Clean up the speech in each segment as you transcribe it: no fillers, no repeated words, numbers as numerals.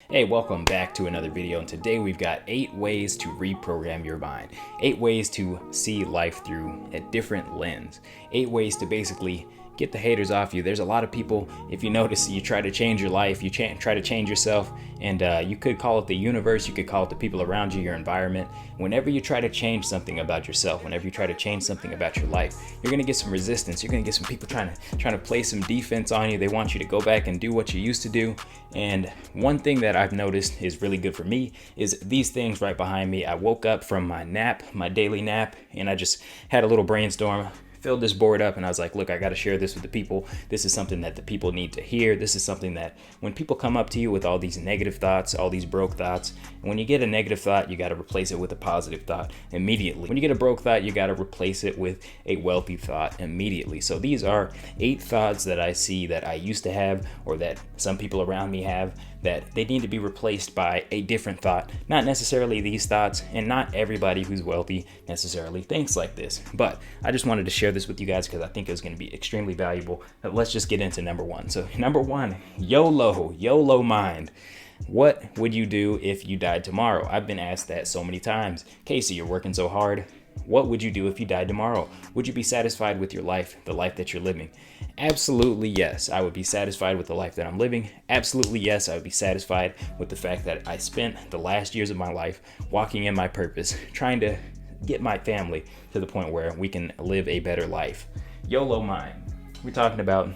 Hey, welcome back to another video, and today we've got 8 ways to reprogram your mind. 8 ways to see life through a different lens. 8 ways to basically get the haters off you. There's a lot of people, if you notice, you try to change your life, you try to change yourself, and you could call it the universe, you could call it the people around you, your environment. Whenever you try to change something about yourself, whenever you try to change something about your life, you're gonna get some resistance. You're gonna get some people trying to play some defense on you. They want you to go back and do what you used to do. And one thing that I've noticed is really good for me is these things right behind me. I woke up from my nap, my daily nap, and I just had a little brainstorm, filled this board up, and I was like, look, I got to share this with the people. This is something that the people need to hear. This is something that when people come up to you with all these negative thoughts, all these broke thoughts, when you get a negative thought, you got to replace it with a positive thought immediately. When you get a broke thought, you got to replace it with a wealthy thought immediately. So these are 8 thoughts that I see that I used to have, or that some people around me have, that they need to be replaced by a different thought. Not necessarily these thoughts, and not everybody who's wealthy necessarily thinks like this. But I just wanted to share this with you guys because I think it was going to be extremely valuable. But let's just get into number 1. So number 1, YOLO mind. What would you do if you died tomorrow? I've been asked that so many times. Casey, you're working so hard. What would you do if you died tomorrow? Would you be satisfied with your life, the life that you're living? Absolutely yes, I would be satisfied with the life that I'm living. Absolutely yes, I would be satisfied with the fact that I spent the last years of my life walking in my purpose, trying to get my family to the point where we can live a better life. YOLO mind. We're talking about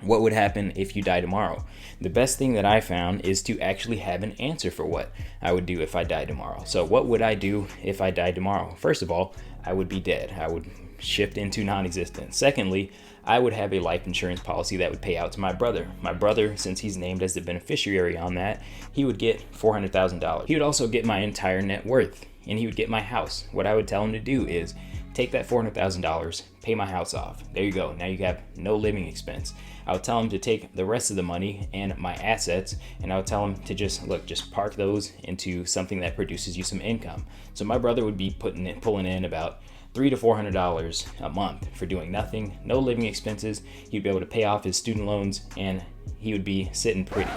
what would happen if you die tomorrow. The best thing that I found is to actually have an answer for what I would do if I died tomorrow. So what would I do if I died tomorrow? First of all, I would be dead. I would shift into non-existence. Secondly, I would have a life insurance policy that would pay out to my brother. My brother, since he's named as the beneficiary on that, he would get $400,000. He would also get my entire net worth, and he would get my house. What I would tell him to do is take that $400,000, pay my house off. There you go. Now you have no living expense. I would tell him to take the rest of the money and my assets, and I would tell him to just park those into something that produces you some income. So my brother would be pulling in about $300 to $400 a month for doing nothing, no living expenses. He'd be able to pay off his student loans, and he would be sitting pretty.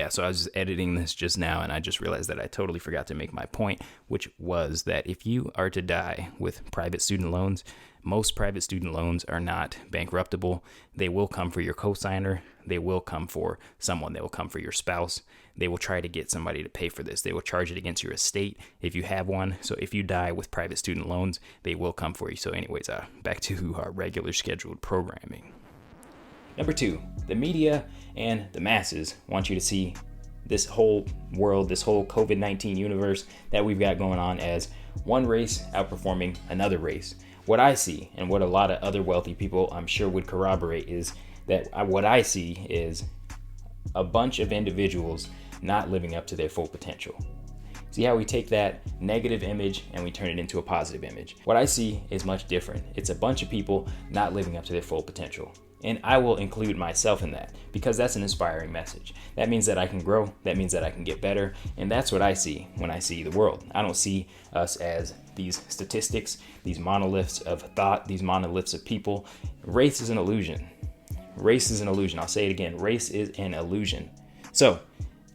So I was editing this just now, and I just realized that I totally forgot to make my point, which was that if you are to die with private student loans, most private student loans are not bankruptable. They will come for your cosigner. They will come for someone. They will come for your spouse. They will try to get somebody to pay for this. They will charge it against your estate if you have one. So if you die with private student loans, they will come for you. So anyways, back to our regular scheduled programming. Number 2, the media and the masses want you to see this whole world, this whole COVID-19 universe that we've got going on as one race outperforming another race. What I see, and what a lot of other wealthy people I'm sure would corroborate, is that what I see is a bunch of individuals not living up to their full potential. See how we take that negative image and we turn it into a positive image? What I see is much different. It's a bunch of people not living up to their full potential. And I will include myself in that because that's an inspiring message. That means that I can grow. That means that I can get better. And that's what I see when I see the world. I don't see us as these statistics, these monoliths of thought, these monoliths of people. Race is an illusion. Race is an illusion. I'll say it again. Race is an illusion. So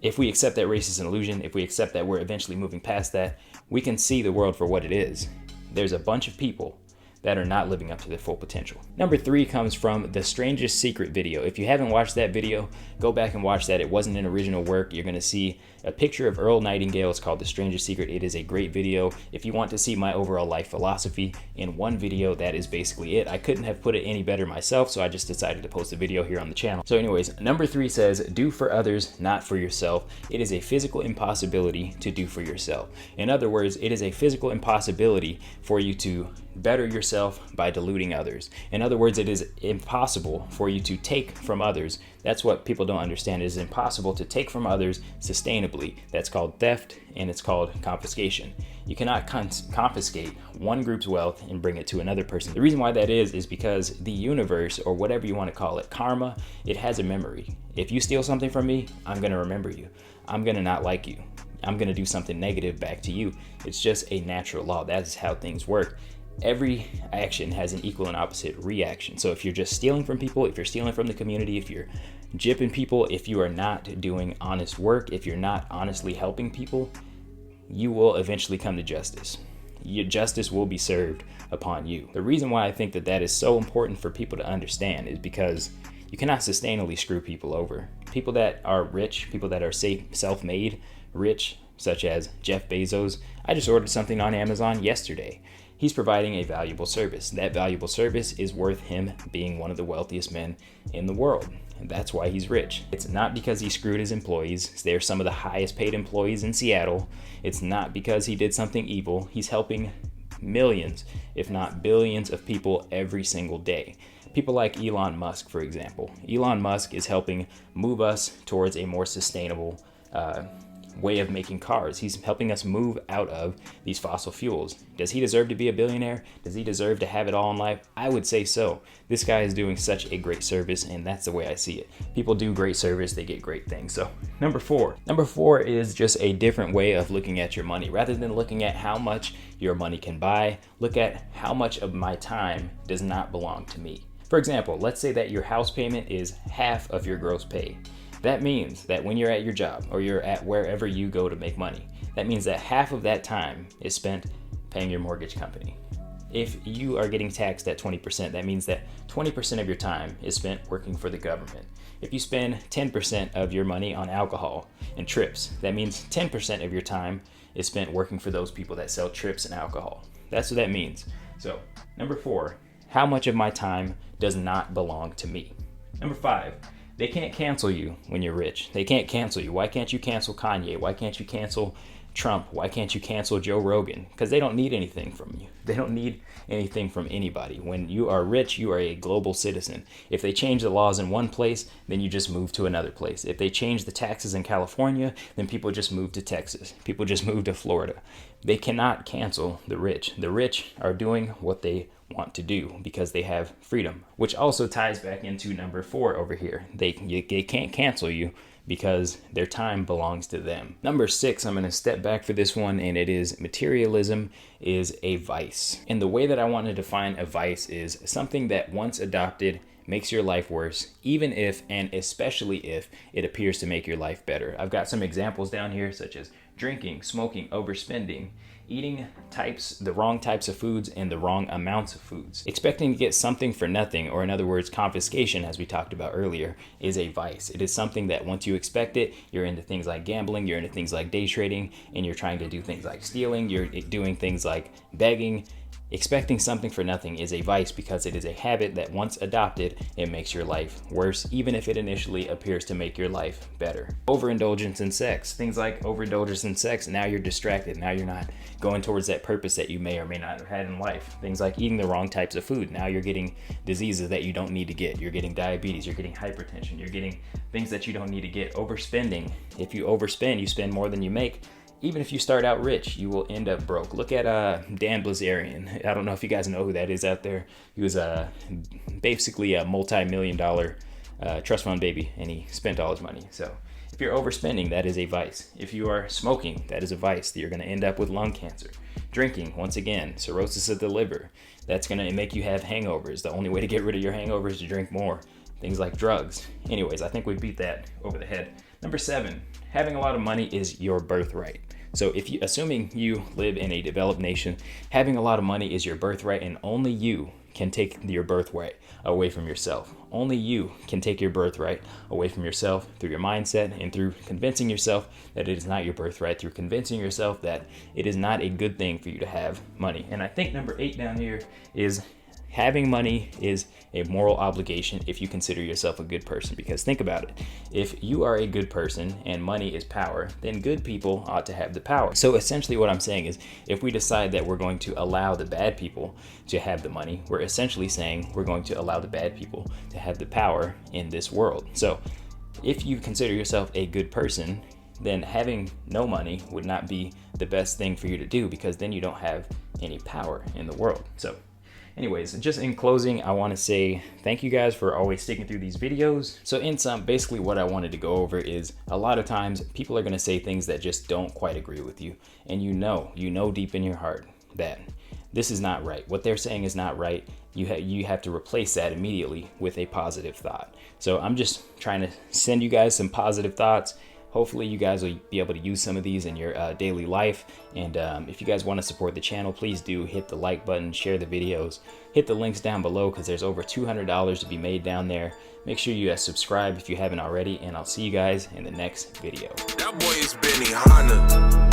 if we accept that race is an illusion, if we accept that we're eventually moving past that, we can see the world for what it is. There's a bunch of people that are not living up to their full potential. Number 3 comes from the Strangest Secret video. If you haven't watched that video, go back and watch that. It wasn't an original work. You're gonna see a picture of Earl Nightingale. It's called The Strangest Secret. It is a great video. If you want to see my overall life philosophy in one video, that is basically it. I couldn't have put it any better myself, so I just decided to post a video here on the channel. So anyways, number 3 says, do for others, not for yourself. It is a physical impossibility to do for yourself. In other words, it is a physical impossibility for you to better yourself by deluding others. In other words, it is impossible for you to take from others. That's what people don't understand. It is impossible to take from others sustainably. That's called theft, and it's called confiscation. You cannot confiscate one group's wealth and bring it to another person. The reason why that is because the universe, or whatever you want to call it, karma, it has a memory. If you steal something from me, I'm going to remember you. I'm going to not like you. I'm going to do something negative back to you. It's just a natural law. That is how things work. Every action has an equal and opposite reaction. So if you're just stealing from people, if you're stealing from the community, if you're gypping people, if you are not doing honest work, if you're not honestly helping people, you will eventually come to justice. Your justice will be served upon you. The reason why I think that that is so important for people to understand is because you cannot sustainably screw people over. People that are rich, people that are self-made rich, such as Jeff Bezos. I just ordered something on Amazon yesterday. He's providing a valuable service. That valuable service is worth him being one of the wealthiest men in the world. And that's why he's rich. It's not because he screwed his employees. They're some of the highest paid employees in Seattle. It's not because he did something evil. He's helping millions, if not billions of people every single day. People like Elon Musk, for example. Elon Musk is helping move us towards a more sustainable way of making cars. He's helping us move out of these fossil fuels. Does he deserve to be a billionaire? Does he deserve to have it all in life? I would say so. This guy is doing such a great service, and that's the way I see it. People do great service, they get great things. So number four is just a different way of looking at your money. Rather than looking at how much your money can buy, look at how much of my time does not belong to me. For example, let's say that your house payment is half of your gross pay. That means that when you're at your job or you're at wherever you go to make money, that means that half of that time is spent paying your mortgage company. If you are getting taxed at 20%, that means that 20% of your time is spent working for the government. If you spend 10% of your money on alcohol and trips, that means 10% of your time is spent working for those people that sell trips and alcohol. That's what that means. So, number 4, how much of my time does not belong to me? Number 5, they can't cancel you when you're rich. They can't cancel you. Why can't you cancel Kanye? Why can't you cancel Trump? Why can't you cancel Joe Rogan? Because they don't need anything from you. They don't need anything from anybody. When you are rich, you are a global citizen. If they change the laws in one place, then you just move to another place. If they change the taxes in California, then people just move to Texas. People just move to Florida. They cannot cancel the rich. The rich are doing what they want to do because they have freedom, which also ties back into number 4 over here. They can't cancel you because their time belongs to them. Number 6, I'm going to step back for this one, and it is materialism is a vice. And the way that I want to define a vice is something that once adopted makes your life worse, even if and especially if it appears to make your life better. I've got some examples down here, such as drinking, smoking, overspending, eating the wrong types of foods and the wrong amounts of foods. Expecting to get something for nothing, or in other words, confiscation, as we talked about earlier, is a vice. It is something that once you expect it, you're into things like gambling, you're into things like day trading, and you're trying to do things like stealing, you're doing things like begging. Expecting something for nothing is a vice because it is a habit that once adopted, it makes your life worse, even if it initially appears to make your life better. Overindulgence in sex. Things like overindulgence in sex, now you're distracted. Now you're not going towards that purpose that you may or may not have had in life. Things like eating the wrong types of food. Now you're getting diseases that you don't need to get. You're getting diabetes, you're getting hypertension, you're getting things that you don't need to get. Overspending. If you overspend, you spend more than you make. Even if you start out rich, you will end up broke. Look at Dan Bilzerian. I don't know if you guys know who that is out there. He was basically a multi-million-dollar trust fund baby, and he spent all his money. So if you're overspending, that is a vice. If you are smoking, that is a vice. You're going to end up with lung cancer. Drinking, once again, cirrhosis of the liver. That's going to make you have hangovers. The only way to get rid of your hangovers is to drink more. Things like drugs. Anyways, I think we beat that over the head. Number 7, having a lot of money is your birthright. So if you, assuming you live in a developed nation, having a lot of money is your birthright, and only you can take your birthright away from yourself. Only you can take your birthright away from yourself through your mindset and through convincing yourself that it is not your birthright, through convincing yourself that it is not a good thing for you to have money. And I think number 8 down here is having money is a moral obligation if you consider yourself a good person. Because think about it. If you are a good person and money is power, then good people ought to have the power. So essentially what I'm saying is, if we decide that we're going to allow the bad people to have the money, we're essentially saying we're going to allow the bad people to have the power in this world. So if you consider yourself a good person, then having no money would not be the best thing for you to do, because then you don't have any power in the world. So anyways, just in closing, I want to say thank you guys for always sticking through these videos. So in sum, basically what I wanted to go over is, a lot of times people are going to say things that just don't quite agree with you. And you know deep in your heart that this is not right. What they're saying is not right. You have to replace that immediately with a positive thought. So I'm just trying to send you guys some positive thoughts. Hopefully you guys will be able to use some of these in your daily life. And if you guys want to support the channel, please do hit the like button, share the videos, hit the links down below because there's over $200 to be made down there. Make sure you guys subscribe if you haven't already, and I'll see you guys in the next video. That boy is Benny Hanna.